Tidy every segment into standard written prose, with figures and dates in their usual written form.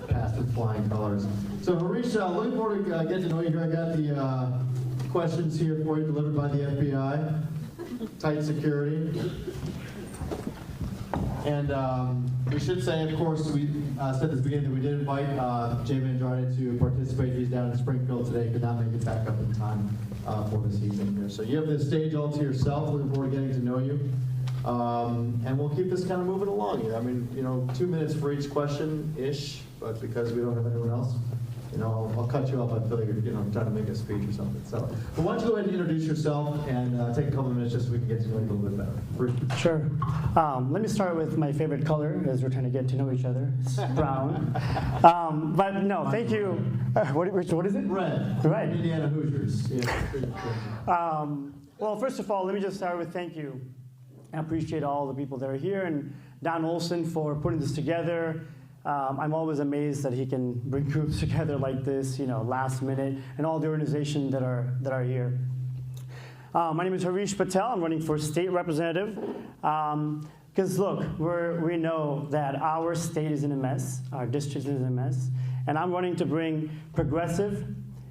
passed with flying colors. So Harish, looking forward to get to know you here. I got the questions here for you delivered by the FBI. Tight security. And we should say, of course, we said at the beginning that we did invite Jaime Andrade to participate. He's down in Springfield today, could not make it back up in time for this evening here. So you have the stage all to yourself. Looking forward to getting to know you. And we'll keep this kind of moving along here. I mean, 2 minutes for each question-ish, but because we don't have anyone else, I'll cut you off. I feel like you're, trying to make a speech or something. So, but why don't you go ahead and introduce yourself and take a couple of minutes just so we can get to know you a little bit better. Sure. Let me start with my favorite color as we're trying to get to know each other. It's brown. But no, thank you. What is it? Red. Red. Indiana Hoosiers. Yeah. Well, first of all, let me just start with thank you. I appreciate all the people that are here and Dan Olson for putting this together. I'm always amazed that he can bring groups together like this, last minute, and all the organizations that are here. My name is Harish Patel. I'm running for state representative. Because look, we know that our state is in a mess, our district is in a mess, and I'm running to bring progressive,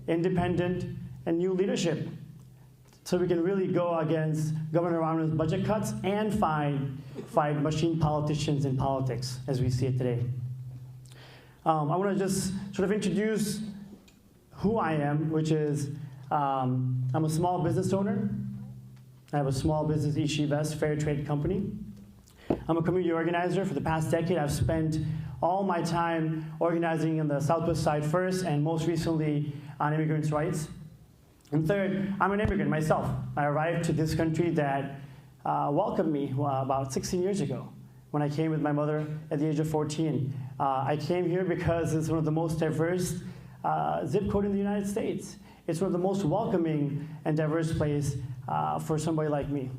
independent, and new leadership, so we can really go against Governor Romney's budget cuts and fight machine politicians in politics as we see it today. I want to just sort of introduce who I am, which is I'm a small business owner. I have a small business, Ishivest Fair Trade Company. I'm a community organizer. For the past decade, I've spent all my time organizing in the Southwest Side first, and most recently on immigrants' rights. And third, I'm an immigrant myself. I arrived to this country that welcomed me about 16 years ago when I came with my mother at the age of 14. I came here because it's one of the most diverse zip code in the United States. It's one of the most welcoming and diverse place for somebody like me.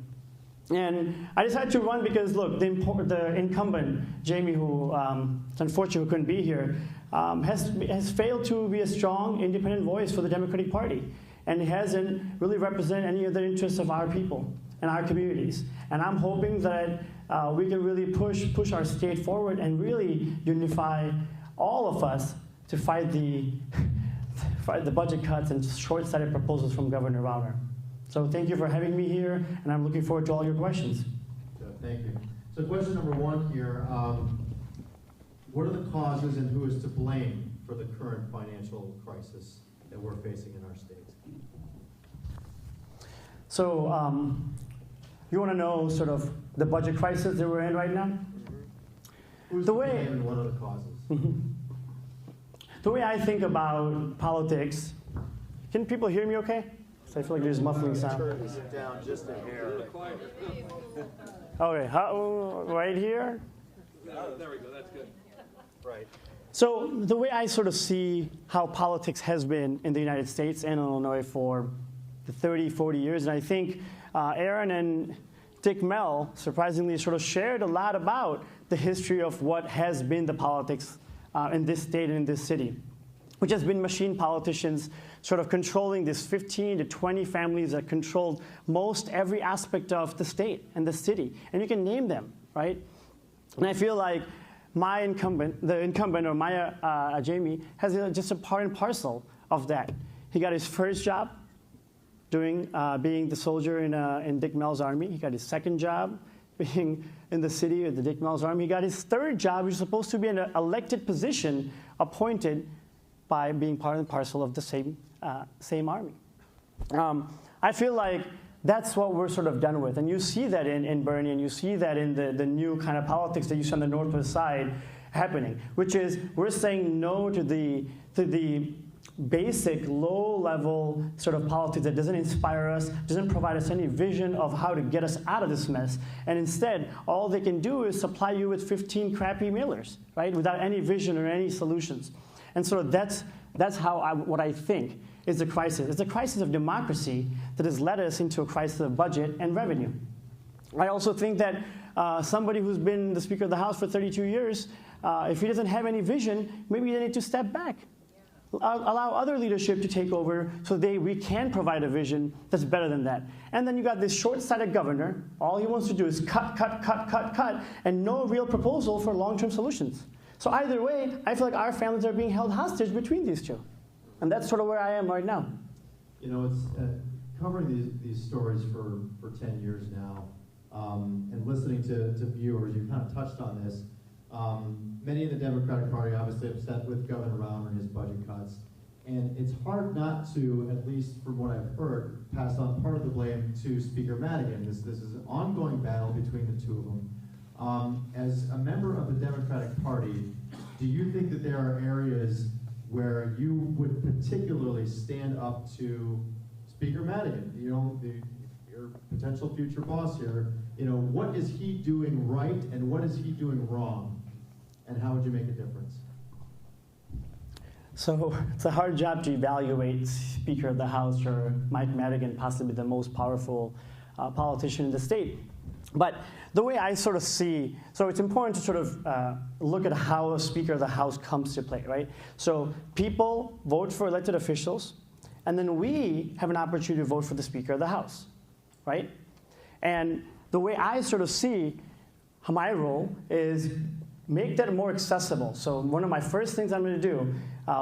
And I decided to run because, look, the incumbent, Jaime, who is unfortunate who couldn't be here, has failed to be a strong, independent voice for the Democratic Party. And it hasn't really represented any of the interests of our people and our communities. And I'm hoping that we can really push our state forward and really unify all of us to fight the budget cuts and short-sighted proposals from Governor Romney. So thank you for having me here, and I'm looking forward to all your questions. Thank you. So question number one here, what are the causes and who is to blame for the current financial crisis that we're facing in our state? So you want to know sort of the budget crisis that we're in right now? Mm-hmm. Who's to blame and what are the causes? Mm-hmm. The way I think about politics, can people hear me okay? So I feel like there's muffling sound. Turn this down just a hair. Okay, right here? There we go, that's good. Right. So the way I sort of see how politics has been in the United States and Illinois for the 30, 40 years, and I think Aaron and Dick Mell surprisingly sort of shared a lot about the history of what has been the politics in this state and in this city, which has been machine politicians sort of controlling these 15 to 20 families that controlled most every aspect of the state and the city. And you can name them, right? And I feel like the incumbent or Jaime, has just a part and parcel of that. He got his first job being the soldier in Dick Mell's army. He got his second job being in the city of the Dick Mell's army. He got his third job, which was supposed to be an elected position, appointed by being part and parcel of the same army. I feel like that's what we're sort of done with. And you see that in Bernie, and you see that in the new kind of politics that you see on the Northwest side happening, which is we're saying no to the basic, low-level sort of politics that doesn't inspire us, doesn't provide us any vision of how to get us out of this mess. And instead, all they can do is supply you with 15 crappy mailers, right, without any vision or any solutions. And so that's what I think is the crisis. It's a crisis of democracy that has led us into a crisis of budget and revenue. I also think that somebody who's been the Speaker of the House for 32 years, if he doesn't have any vision, maybe they need to step back. Allow other leadership to take over so we can provide a vision that's better than that. And then you got this short-sighted governor. All he wants to do is cut, and no real proposal for long-term solutions. So either way, I feel like our families are being held hostage between these two. And that's sort of where I am right now. You know, it's covering these stories for 10 years now, and listening to viewers, you kind of touched on this. Many in the Democratic Party obviously upset with Governor Rauner and his budget cuts. And it's hard not to, at least from what I've heard, pass on part of the blame to Speaker Madigan. This is an ongoing battle between the two of them. As a member of the Democratic Party, do you think that there are areas where you would particularly stand up to Speaker Madigan, you know, your potential future boss here? You know, what is he doing right and what is he doing wrong? And how would you make a difference? So it's a hard job to evaluate Speaker of the House or Mike Madigan, possibly the most powerful politician in the state. But the way I sort of see, so it's important to sort of look at how a Speaker of the House comes to play, right? So people vote for elected officials, and then we have an opportunity to vote for the Speaker of the House, right? And the way I sort of see my role is make that more accessible. So one of my first things I'm going to do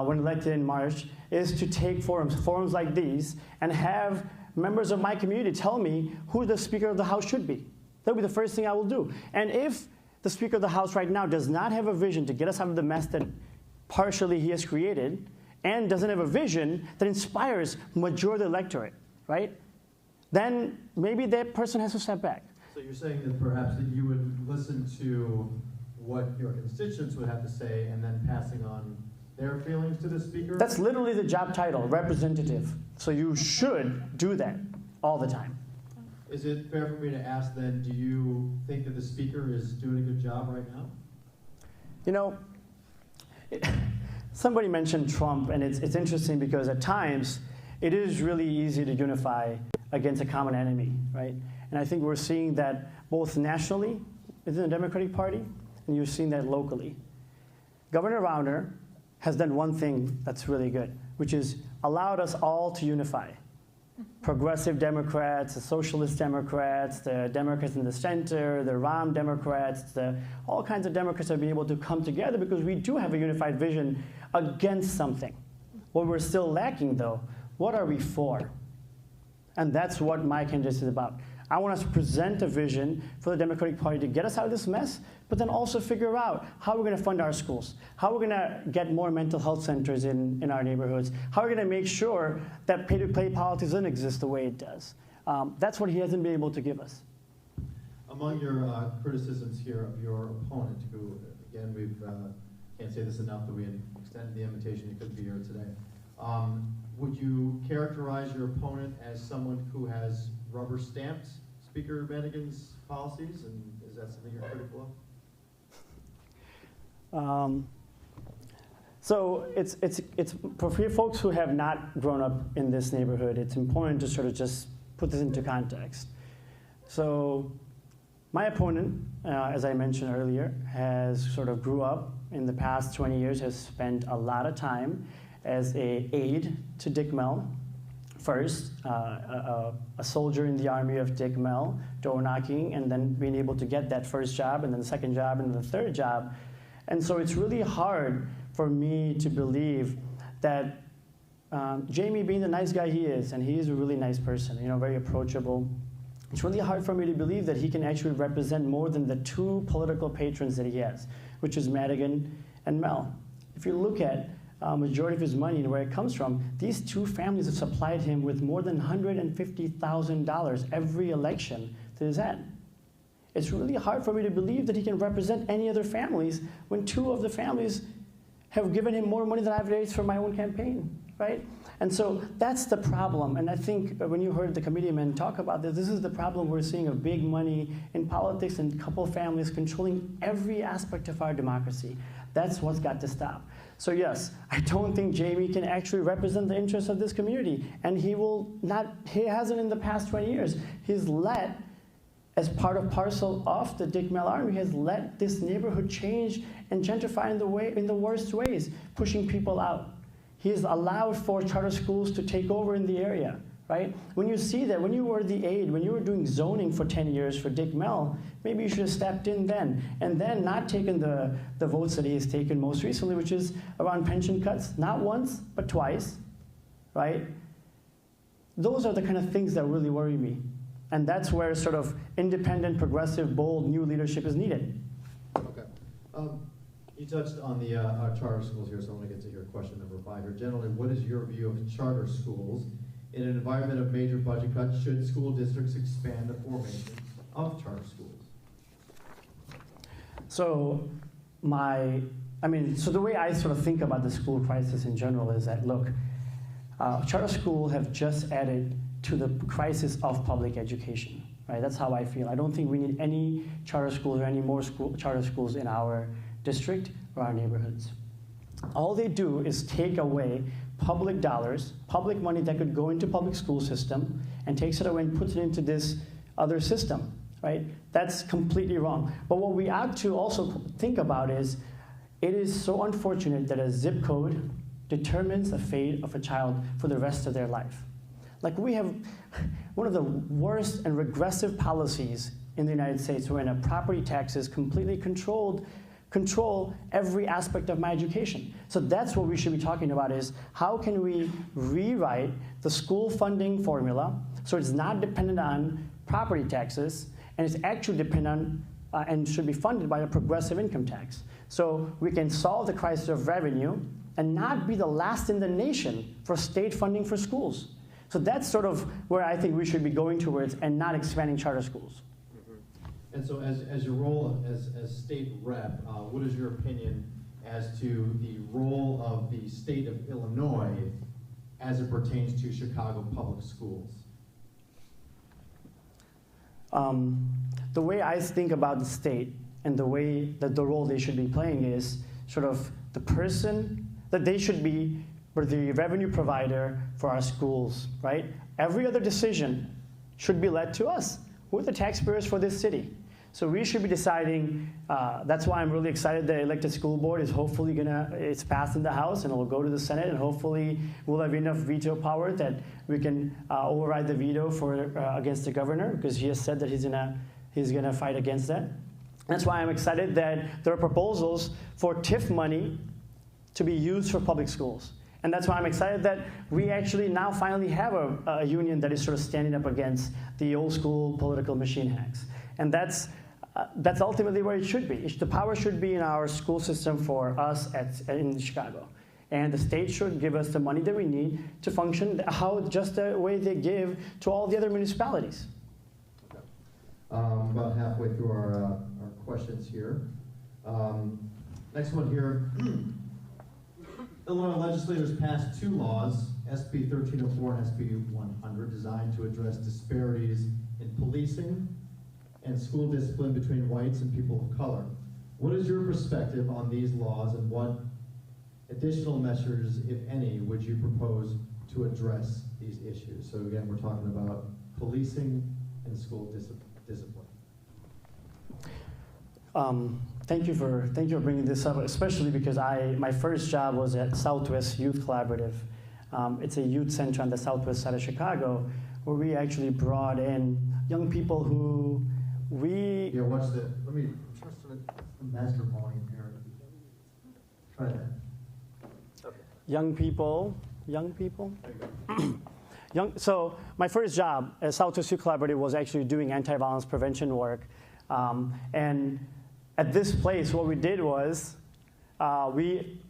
when elected in March is to take forums like these, and have members of my community tell me who the Speaker of the House should be. That'll be the first thing I will do. And if the Speaker of the House right now does not have a vision to get us out of the mess that partially he has created, and doesn't have a vision that inspires majority of the electorate, right? Then maybe that person has to step back. So you're saying that perhaps that you would listen to what your constituents would have to say and then passing on their feelings to the Speaker? That's literally the job title, representative. So you should do that all the time. Is it fair for me to ask then, do you think that the Speaker is doing a good job right now? You know, somebody mentioned Trump, and it's interesting because at times it is really easy to unify against a common enemy, right? And I think we're seeing that both nationally within the Democratic Party, and you're seeing that locally. Governor Rauner has done one thing that's really good, which is allowed us all to unify. Progressive Democrats, the Socialist Democrats, the Democrats in the center, the Ram Democrats, all kinds of Democrats have been able to come together because we do have a unified vision against something. What we're still lacking, though, what are we for? And that's what my candidacy is about. I want us to present a vision for the Democratic Party to get us out of this mess, but then also figure out how we're going to fund our schools, how we're going to get more mental health centers in our neighborhoods, how we're going to make sure that pay-to-play politics doesn't exist the way it does. That's what he hasn't been able to give us. Among your criticisms here of your opponent, who, again, we've can't say this enough, that we had extended the invitation, he couldn't be here today. Would you characterize your opponent as someone who has rubber-stamped Speaker Madigan's policies, and is that something you're critical of? So it's for folks who have not grown up in this neighborhood, it's important to sort of just put this into context. So my opponent, as I mentioned earlier, has sort of grew up in the past 20 years, has spent a lot of time as an aide to Dick Mell. First, a soldier in the army of Dick Mell, door knocking, and then being able to get that first job, and then the second job, and the third job. And so it's really hard for me to believe that Jaime, being the nice guy he is, and he is a really nice person, you know, very approachable, it's really hard for me to believe that he can actually represent more than the two political patrons that he has, which is Madigan and Mell. If you look at majority of his money and where it comes from, these two families have supplied him with more than $150,000 every election to his end. It's really hard for me to believe that he can represent any other families when two of the families have given him more money than I've raised for my own campaign, right? And so that's the problem. And I think when you heard the committeeman talk about this, this is the problem we're seeing of big money in politics and a couple of families controlling every aspect of our democracy. That's what's got to stop. So yes, I don't think Jaime can actually represent the interests of this community. And he will not, he hasn't in the past 20 years. He's let, as part of parcel of the Dick Mell Army, has let this neighborhood change and gentrify in the worst ways, pushing people out. He has allowed for charter schools to take over in the area, right? When you see that, when you were the aide, when you were doing zoning for 10 years for Dick Mell, maybe you should have stepped in then, and then not taken the votes that he has taken most recently, which is around pension cuts, not once, but twice, right? Those are the kind of things that really worry me. And that's where sort of independent, progressive, bold, new leadership is needed. Okay. You touched on the charter schools here, so I want to get to your question number 5 here. Generally, what is your view of charter schools? In an environment of major budget cuts, should school districts expand the formation of charter schools? So the way I sort of think about the school crisis in general is that, look, charter schools have just added to the crisis of public education, right? That's how I feel. I don't think we need any charter schools or any more charter schools in our district or our neighborhoods. All they do is take away public dollars, public money that could go into public school system, and takes it away and puts it into this other system, right? That's completely wrong. But what we ought to also think about is, it is so unfortunate that a zip code determines the fate of a child for the rest of their life. Like, we have one of the worst and regressive policies in the United States, wherein a property taxes completely control every aspect of my education. So that's what we should be talking about, is how can we rewrite the school funding formula so it's not dependent on property taxes, and it's actually dependent on and should be funded by a progressive income tax. So we can solve the crisis of revenue and not be the last in the nation for state funding for schools. So that's sort of where I think we should be going towards, and not expanding charter schools. And so as your role as state rep, what is your opinion as to the role of the state of Illinois as it pertains to Chicago public schools? The way I think about the state and the way that the role they should be playing is sort of the person that they should be the revenue provider for our schools, right? Every other decision should be led to us. We're the taxpayers for this city. So we should be deciding, that's why I'm really excited the elected school board is hopefully it's passed in the House, and it will go to the Senate, and hopefully we'll have enough veto power that we can override the veto against the governor, because he has said that he's gonna fight against that. That's why I'm excited that there are proposals for TIF money to be used for public schools. And that's why I'm excited that we actually now finally have a union that is sort of standing up against the old school political machine hacks. And that's ultimately where it should be. The power should be in our school system for us in Chicago. And the state should give us the money that we need to function just the way they give to all the other municipalities. Okay. About halfway through our questions here. Next one here. Illinois legislators passed 2 laws, SB 1304 and SB 100, designed to address disparities in policing and school discipline between whites and people of color. What is your perspective on these laws, and what additional measures, if any, would you propose to address these issues? So again, we're talking about policing and school discipline. Thank you for bringing this up, especially because my first job was at Southwest Youth Collaborative. It's a youth center on the southwest side of Chicago, where we actually brought in young people who Yeah, watch the, let me trust the master volume here. Try that. Okay. Young people. So my first job at Southwest Youth Collaborative was actually doing anti-violence prevention work. And at this place, what we did was we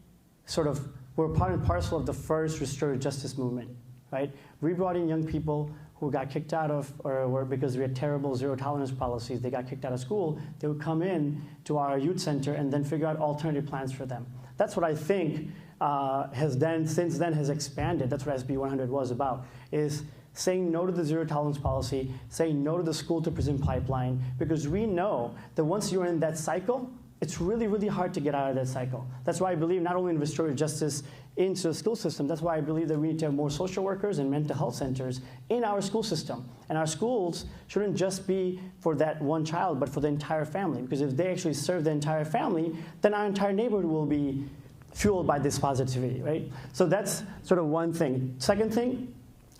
sort of were part and parcel of the first restorative justice movement, right? We brought in young people who got kicked out of, or were, because we had terrible zero tolerance policies, they got kicked out of school. They would come in to our youth center and then figure out alternative plans for them. That's what I think since then has expanded. That's what SB 100 was about, is saying no to the zero tolerance policy, saying no to the school to prison pipeline, because we know that once you're in that cycle, it's really, really hard to get out of that cycle. That's why I believe not only in restorative justice into the school system, that's why I believe that we need to have more social workers and mental health centers in our school system. And our schools shouldn't just be for that one child, but for the entire family, because if they actually serve the entire family, then our entire neighborhood will be fueled by this positivity, right? So that's sort of one thing. Second thing,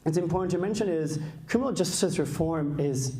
it's important to mention is criminal justice reform is,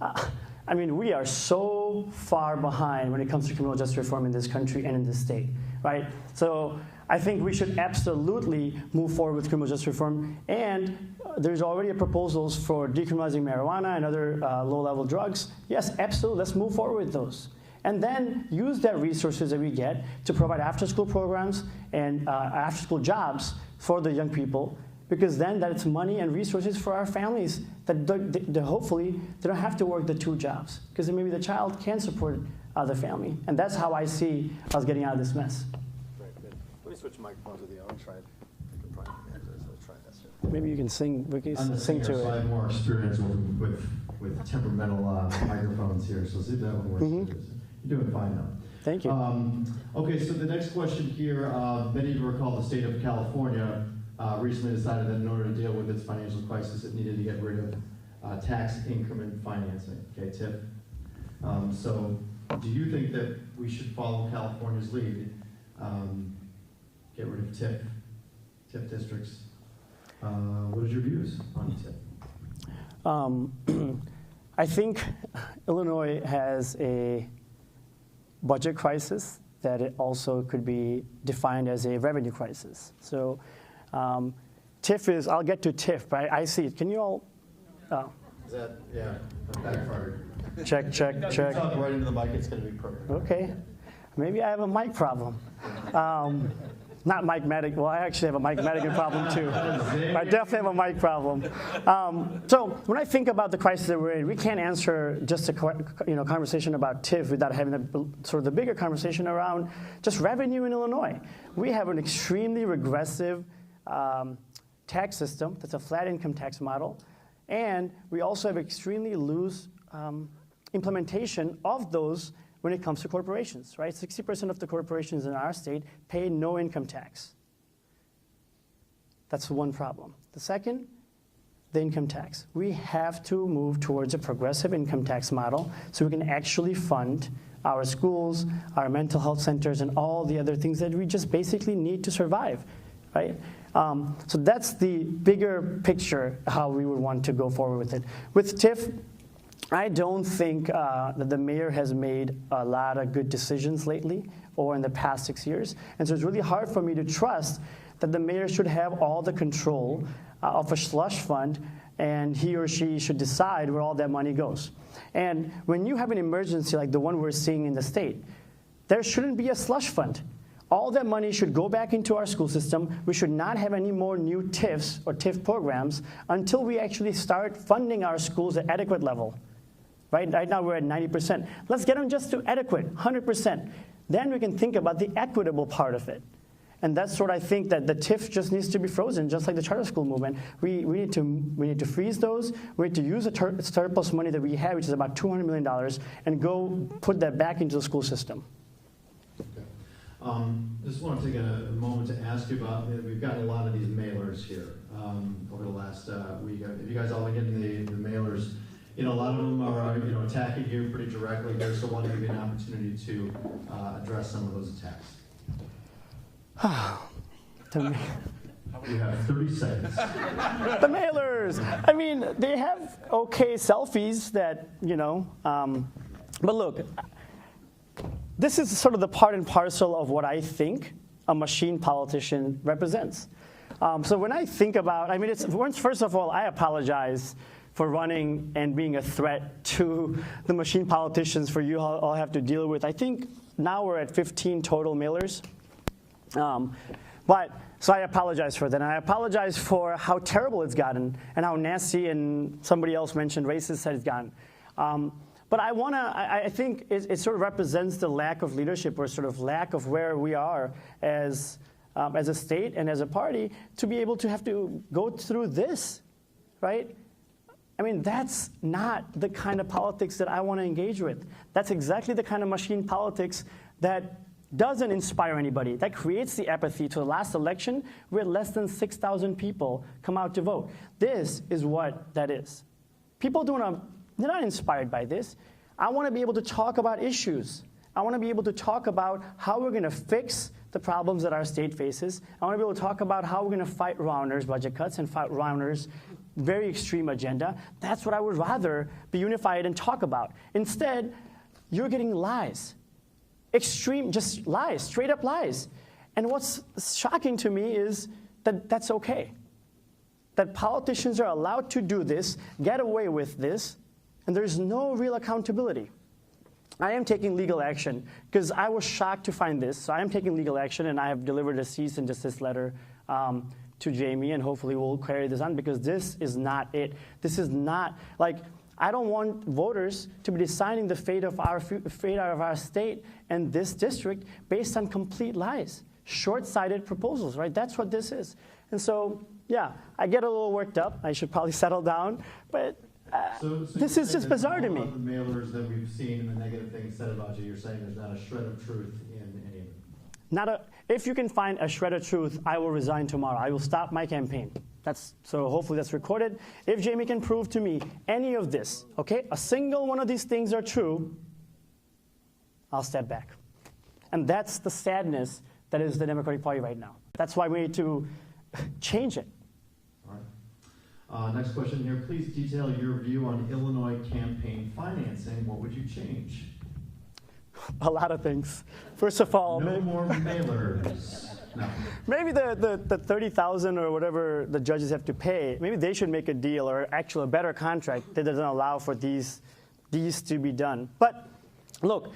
I mean, we are so far behind when it comes to criminal justice reform in this country and in this state, right? So I think we should absolutely move forward with criminal justice reform, and there's already proposals for decriminalizing marijuana and other low-level drugs. Yes, absolutely, let's move forward with those. And then use that resources that we get to provide after-school programs and after-school jobs for the young people, because then that's money and resources for our families that hopefully they don't have to work the 2 jobs, because then maybe the child can support the family. And that's how I see us getting out of this mess. Right, good. Let me switch microphones with you. I'll try it. Let's try this. Maybe you can sing, Vicky, I'm the sing singer, to so I it. have more experience with temperamental microphones here, so see if that one works. You're doing fine now. Thank you. Okay, so the next question here, many of you recall the state of California recently decided that in order to deal with its financial crisis, it needed to get rid of tax increment financing, okay, TIF. So do you think that we should follow California's lead, get rid of TIF districts? What is your views on TIF? I think Illinois has a budget crisis that it also could be defined as a revenue crisis. So TIF is, I'll get to TIF, but I see it. Can you all? Is that, yeah, that backfired. Check. Talk right into the mic, it's going to be perfect. Okay. Maybe I have a mic problem. Not Mike Madigan. Well, I actually have a Mike Madigan problem too. I definitely have a mic problem. So when I think about the crisis that we're in, we can't answer just a conversation about TIF without having the bigger conversation around just revenue in Illinois. We have an extremely regressive tax system that's a flat income tax model, and we also have extremely loose implementation of those when it comes to corporations, right? 60% of the corporations in our state pay no income tax. That's one problem. The second, the income tax. We have to move towards a progressive income tax model so we can actually fund our schools, our mental health centers, and all the other things that we just basically need to survive, right? So that's the bigger picture, how we would want to go forward with it. With TIF, I don't think that the mayor has made a lot of good decisions lately or in the past 6 years. And so it's really hard for me to trust that the mayor should have all the control of a slush fund, and he or she should decide where all that money goes. And when you have an emergency like the one we're seeing in the state, there shouldn't be a slush fund. All that money should go back into our school system. We should not have any more new TIFs or TIF programs until we actually start funding our schools at adequate level. Right now we're at 90%. Let's get them just to adequate, 100%. Then we can think about the equitable part of it. And that's what I think, that the TIF just needs to be frozen, just like the charter school movement. We need to freeze those. We need to use the surplus money that we have, which is about $200 million, and go put that back into the school system. Okay. Just want to take a moment to ask you about, we've gotten a lot of these mailers here over the last week. Have you guys all been getting the mailers? A lot of them are attacking you pretty directly here, so I want to give you an opportunity to address some of those attacks. You have 30 seconds. The mailers. I mean, they have okay selfies that, but look, this is sort of the part and parcel of what I think a machine politician represents. So when I think about, first of all, I apologize for running and being a threat to the machine politicians for you all have to deal with. I think now we're at 15 total mailers. So I apologize for that. And I apologize for how terrible it's gotten and how nasty, and somebody else mentioned racist it's gotten. But I think it sort of represents the lack of leadership, or sort of lack of where we are as a state and as a party to be able to have to go through this, right? That's not the kind of politics that I want to engage with. That's exactly the kind of machine politics that doesn't inspire anybody, that creates the apathy. To the last election, we had less than 6,000 people come out to vote. This is what that is. People they're not inspired by this. I want to be able to talk about issues. I want to be able to talk about how we're going to fix the problems that our state faces. I want to be able to talk about how we're going to fight Rauner's budget cuts and fight Rauner's very extreme agenda. That's what I would rather be unified and talk about. Instead, you're getting lies. Extreme, just lies, straight up lies. And what's shocking to me is that that's okay. That politicians are allowed to do this, get away with this, and there's no real accountability. I am taking legal action because I was shocked to find this. So I am taking legal action, and I have delivered a cease and desist letter to Jaime, and hopefully we'll carry this on because this is not it. This is not, like, I don't want voters to be deciding the fate of our state and this district based on complete lies, short-sighted proposals, right? That's what this is. And so, yeah, I get a little worked up. I should probably settle down, but this is just bizarre to me. The mailers that we've seen and the negative things said about you, you're saying there's not a shred of truth in any of them? If you can find a shred of truth, I will resign tomorrow. I will stop my campaign. So hopefully that's recorded. If Jaime can prove to me any of this, okay, a single one of these things are true, I'll step back. And that's the sadness that is the Democratic Party right now. That's why we need to change it. All right. Next question here. Please detail your view on Illinois campaign financing. What would you change? A lot of things. First of all, no more mailers. No. Maybe the $30,000 or whatever the judges have to pay, maybe they should make a deal or actually a better contract that doesn't allow for these to be done. But look,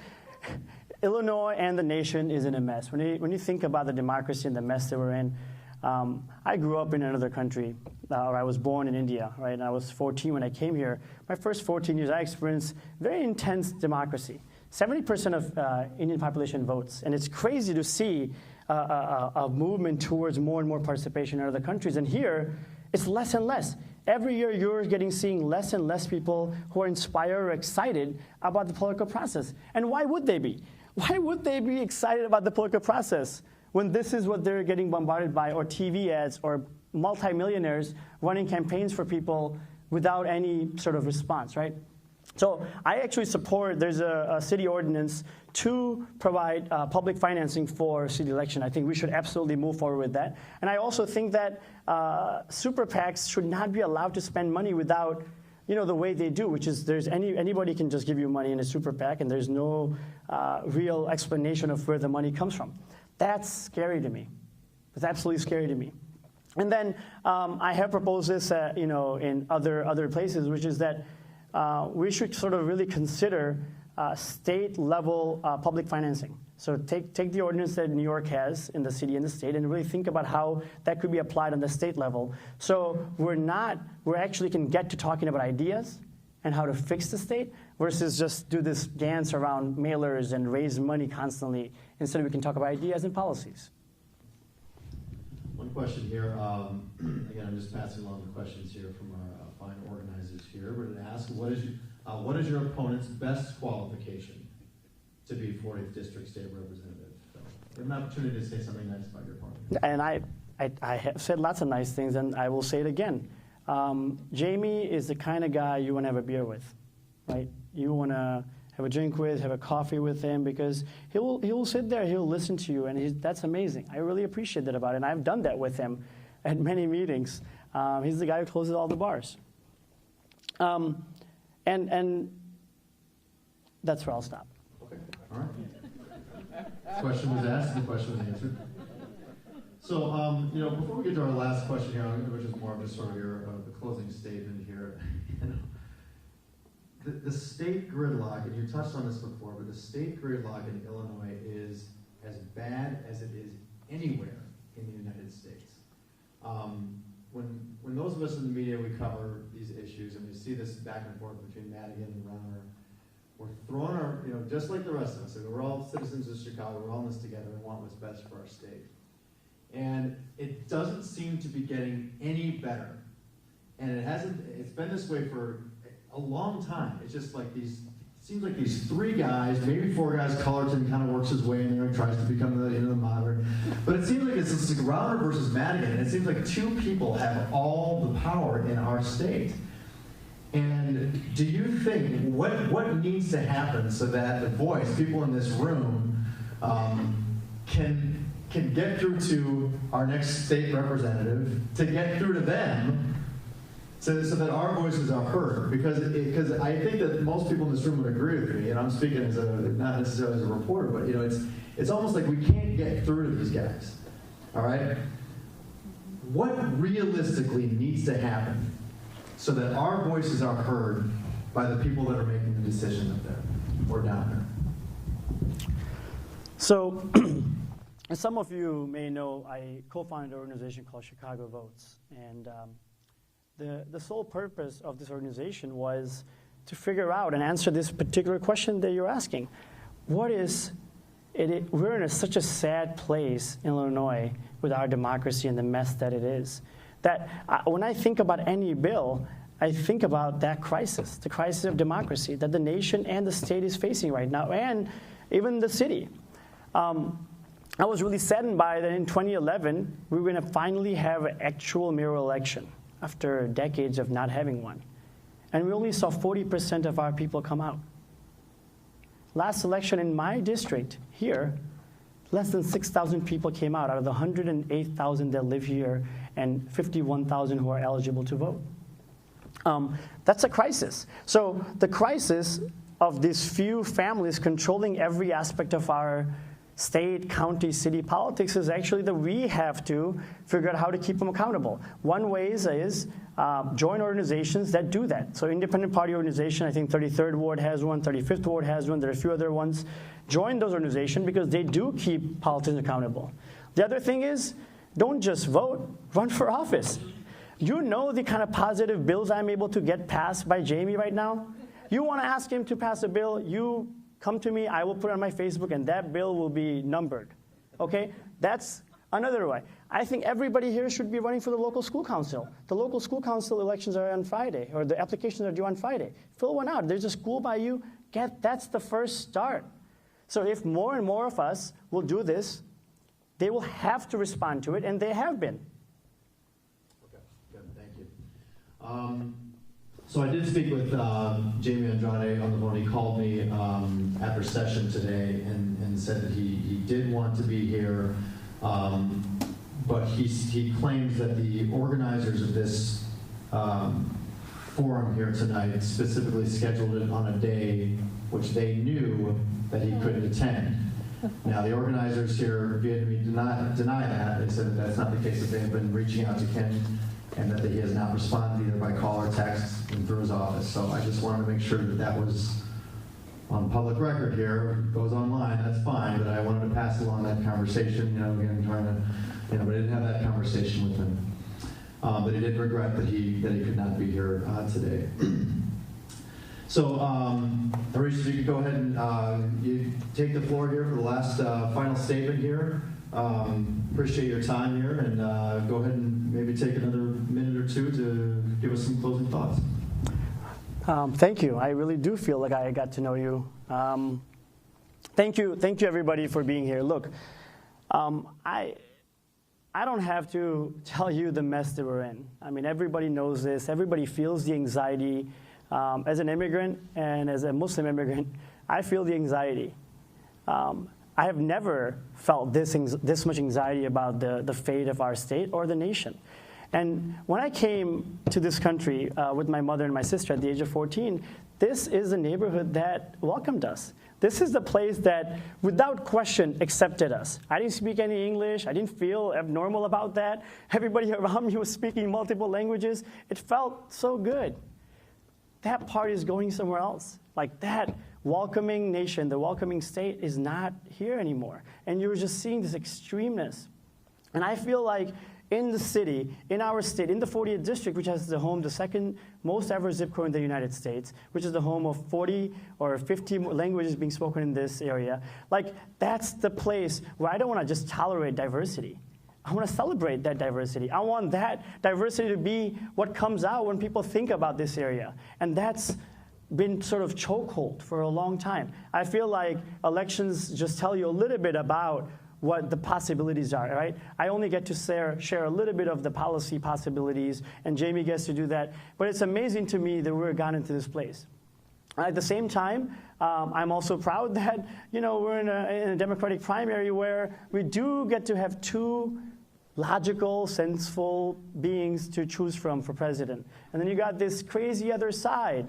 Illinois and the nation is in a mess. When you think about the democracy and the mess that we're in, I grew up in another country, or I was born in India, right? And I was 14 when I came here. My first 14 years, I experienced very intense democracy. 70% of Indian population votes, and it's crazy to see a movement towards more and more participation in other countries. And here, it's less and less. Every year, you're seeing less and less people who are inspired or excited about the political process. And why would they be? Why would they be excited about the political process when this is what they're getting bombarded by, or TV ads, or multimillionaires running campaigns for people without any sort of response, right? So I actually support, there's a city ordinance to provide public financing for city election. I think we should absolutely move forward with that. And I also think that super PACs should not be allowed to spend money without, the way they do, which is anybody can just give you money in a super PAC, and there's no real explanation of where the money comes from. That's scary to me. It's absolutely scary to me. And then I have proposed this, in other places, which is that we should sort of really consider state-level public financing. So take the ordinance that New York has in the city and the state and really think about how that could be applied on the state level. So we actually can get to talking about ideas and how to fix the state versus just do this dance around mailers and raise money constantly. Instead, we can talk about ideas and policies. One question here. Again, I'm just passing along the questions here from our fine organizers here. We're going to ask, what is your opponent's best qualification to be 40th District State Representative? So, you have an opportunity to say something nice about your opponent. And I have said lots of nice things, and I will say it again. Jaime is the kind of guy you want to have a beer with, right? You want to have a drink with, have a coffee with him, because he'll sit there, he'll listen to you, and that's amazing. I really appreciate that about it, and I've done that with him at many meetings. He's the guy who closes all the bars. And that's where I'll stop. Okay, all right. The question was asked, and the question was answered. So, before we get to our last question here, which is more of just sort of the closing statement here, the state gridlock, and you touched on this before, but the state gridlock in Illinois is as bad as it is anywhere in the United States. When those of us in the media, we cover these issues, and we see this back and forth between Madigan and Rauner, we're throwing our, just like the rest of us, we're all citizens of Chicago, we're all in this together and want what's best for our state. And it doesn't seem to be getting any better. And it's been this way for a long time. It's just like seems like these three guys, maybe four guys, Cullerton kind of works his way in there and tries to become the moderator. But it seems like it's like Rauner versus Madigan, and it seems like two people have all the power in our state. And do you think, what needs to happen so that the voice, people in this room, can get through to our next state representative, to get through to them, so that our voices are heard. Because I think that most people in this room would agree with me, and I'm speaking as not necessarily as a reporter, but it's almost like we can't get through to these guys. All right? What realistically needs to happen so that our voices are heard by the people that are making the decision up there or down there? So, as some of you may know, I co-founded an organization called Chicago Votes. And the sole purpose of this organization was to figure out and answer this particular question that you're asking. We're in such a sad place in Illinois with our democracy and the mess that it is, that when I think about any bill, I think about that crisis, the crisis of democracy that the nation and the state is facing right now, and even the city. I was really saddened by that in 2011, we were going to finally have an actual mayoral election after decades of not having one. And we only saw 40% of our people come out. Last election in my district here, less than 6,000 people came out of the 108,000 that live here and 51,000 who are eligible to vote. That's a crisis. So the crisis of these few families controlling every aspect of our state, county, city politics is actually that we have to figure out how to keep them accountable. One way is join organizations that do that. So independent party organization, I think 33rd Ward has one, 35th Ward has one, there are a few other ones. Join those organizations because they do keep politicians accountable. The other thing is, don't just vote, run for office. You know the kind of positive bills I'm able to get passed by Jaime right now? You want to ask him to pass a bill, you come to me, I will put it on my Facebook, and that bill will be numbered. Okay? That's another way. I think everybody here should be running for the local school council. The local school council elections are on Friday, or the applications are due on Friday. Fill one out. There's a school by you. That's the first start. So if more and more of us will do this, they will have to respond to it, and they have been. Okay, good, thank you. So I did speak with Jaime Andrade on the phone. He called me after session today and said that he did want to be here, but he claims that the organizers of this forum here tonight specifically scheduled it on a day which they knew that he couldn't attend. Now, the organizers here vehemently deny that. They said that that's not the case, that they have been reaching out to Ken and that he has not responded either by call or text and through his office. So I just wanted to make sure that that was on public record here. If it goes online, that's fine, but I wanted to pass along that conversation, again, trying to, but I didn't have that conversation with him. But he did regret that he could not be here today. So, Harish, you could go ahead and you take the floor here for the last final statement here. Appreciate your time here, and go ahead and maybe take another minute or two to give us some closing thoughts. Thank you. I really do feel like I got to know you. Thank you, everybody, for being here. Look, I don't have to tell you the mess that we're in. I mean, everybody knows this. Everybody feels the anxiety. As an immigrant and as a Muslim immigrant, I feel the anxiety. I have never felt this much anxiety about the fate of our state or the nation. And when I came to this country with my mother and my sister at the age of 14, this is a neighborhood that welcomed us. This is the place that, without question, accepted us. I didn't speak any English. I didn't feel abnormal about that. Everybody around me was speaking multiple languages. It felt so good. That part is going somewhere else. Like that welcoming nation, the welcoming state is not here anymore. And you're just seeing this extremeness. And I feel like in the city, in our state, in the 40th district, which has the second most ever zip code in the United States, which is the home of 40 or 50 languages being spoken in this area, like that's the place where I don't want to just tolerate diversity. I want to celebrate that diversity. I want that diversity to be what comes out when people think about this area. And that's been sort of chokehold for a long time. I feel like elections just tell you a little bit about what the possibilities are, right? I only get to share a little bit of the policy possibilities, and Jaime gets to do that. But it's amazing to me that we're gotten into this place. At the same time, I'm also proud that we're in a Democratic primary where we do get to have two logical, sensible beings to choose from for president. And then you got this crazy other side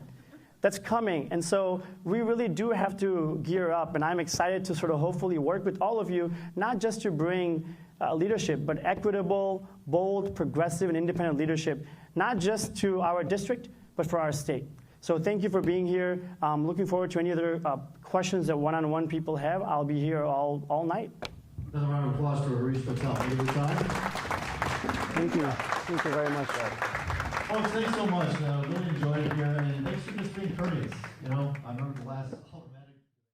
that's coming. And so we really do have to gear up, and I'm excited to sort of hopefully work with all of you, not just to bring leadership, but equitable, bold, progressive, and independent leadership, not just to our district, but for our state. So thank you for being here. I'm looking forward to any other questions that one-on-one people have. I'll be here all night. Another round of applause for Harish Patel. Thank you for your time. Thank you. Thank you very much. Folks, thanks so much. Really enjoyed it here, and thanks for just being courteous. I remember the last